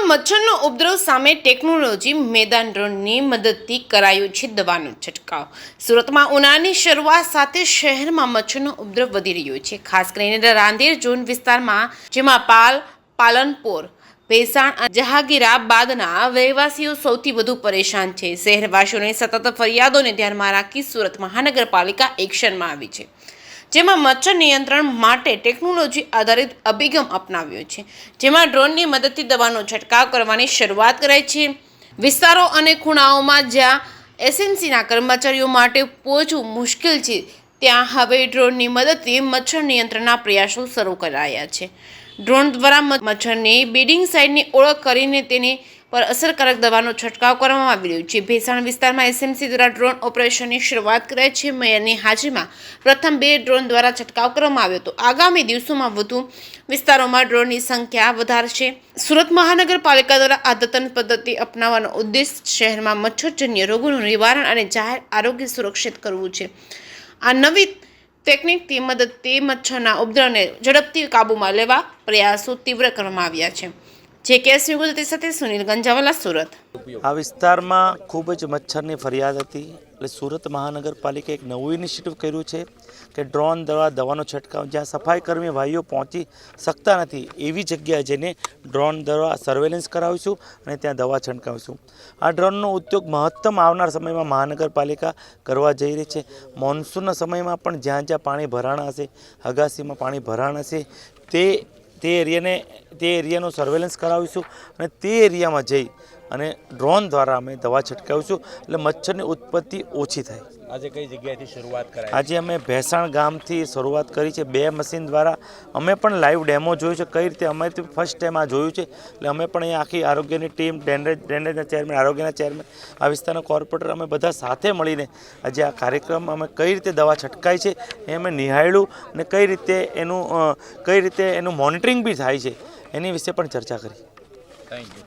મચ્છરનો ઉપદ્રવ સામે ટેકનોલોજી મેદાન ડ્રોનની મદદથી કરાયો છે દવાનો છંટકાવ। સુરતમાં ઉનાળાની શરૂઆત સાથે શહેરમાં મચ્છરનો ઉપદ્રવ વધી રહ્યો છે, ખાસ કરીને રાંદેર ઝોન વિસ્તારમાં, જેમાં પાલનપુર, ભેસાણ અને જહાંગીરાબાદના રહેવાસીઓ સૌથી વધુ પરેશાન છે। શહેરવાસીઓની સતત ફરિયાદોને ધ્યાનમાં રાખી સુરત મહાનગરપાલિકા એક્શનમાં આવી છે, જેમાં મચ્છર નિયંત્રણ માટે ટેકનોલોજી આધારિત અભિગમ અપનાવ્યો છે, જેમાં ડ્રોનની મદદથી દવાનો છંટકાવ કરવાની શરૂઆત કરાઈ છે। વિસ્તારો અને ખૂણાઓમાં જ્યાં એસએમસીના કર્મચારીઓ માટે પહોંચવું મુશ્કેલ છે, ત્યાં હવે ડ્રોનની મદદથી મચ્છર નિયંત્રણના પ્રયાસો શરૂ કરાયા છે। ડ્રોન દ્વારા મચ્છરની બ્રીડિંગ સાઇટની ઓળખ કરીને તેની પર અસરકારક દવાનો છંટકાવ કરવામાં આવી રહ્યો છે। ભેસાણ વિસ્તારમાં એસએમસી દ્વારા ડ્રોન ઓપરેશનની શરૂઆત કરાઈ છે। મેયરની હાજરીમાં પ્રથમ 2 ડ્રોન દ્વારા છંટકાવ કરવામાં આવ્યો હતો। આગામી દિવસોમાં વધુ વિસ્તારોમાં ડ્રોનની સંખ્યા વધારશે। સુરત મહાનગરપાલિકા દ્વારા આદતન પદ્ધતિ અપનાવવાનો ઉદ્દેશ શહેરમાં મચ્છરજન્ય રોગોનું નિવારણ અને જાહેર આરોગ્ય સુરક્ષિત કરવું છે। આ નવી ટેકનિકની મદદથી મચ્છરના ઉપદ્રવને ઝડપથી કાબૂમાં લેવા પ્રયાસો તીવ્ર કરવામાં આવ્યા છે। જે કેસ ગુજરાતી સાથે સુનિલ ગંજાવાલા, સુરત। આ વિસ્તારમાં ખૂબ જ મચ્છરની ફરિયાદ હતી, એટલે સુરત મહાનગરપાલિકાએ એક નવું ઇનિશિયેટિવ કર્યું છે કે ડ્રોન દ્વારા દવાનો છંટકાવ, જ્યાં સફાઈ કર્મી ભાઈઓ પહોંચી શકતા નથી એવી જગ્યાએ જઈને ડ્રોન દ્વારા સર્વેલન્સ કરાવીશું અને ત્યાં દવા છંટકાવીશું। આ ડ્રોનનો ઉદ્યોગ મહત્તમ આવનાર સમયમાં મહાનગરપાલિકા કરવા જઈ રહી છે। મોન્સૂનના સમયમાં પણ જ્યાં જ્યાં પાણી ભરાણ હશે, અગાસીમાં પાણી ભરાણ હશે, તે એરિયાનું સર્વેલન્સ કરાવીશું અને તે એરિયામાં જઈ અને ડ્રોન દ્વારા અમે દવા છંટકાવીશું, એટલે મચ્છરની ઉત્પત્તિ ઓછી થાય। આજે કઈ જગ્યાએથી શરૂઆત કરાઈ? આજે અમે ભેસાણ ગામથી શરૂઆત કરી છે। 2 મશીન દ્વારા અમે પણ લાઈવ ડેમો જોયું છે કઈ રીતે, અમે ફર્સ્ટ ટાઈમ આ જોયું છે, એટલે અમે પણ અહીંયા આખી આરોગ્યની ટીમ, ડ્રેનેજના ચેરમેન, આરોગ્યના ચેરમેન, આ વિસ્તારના કોર્પોરેટર, અમે બધા સાથે મળીને આજે આ કાર્યક્રમ અમે કઈ રીતે દવા છંટકાય છે એ અમે નિહાળ્યું અને કઈ રીતે એનું મોનિટરિંગ બી થાય છે એની વિશે પણ ચર્ચા કરી। Thank you.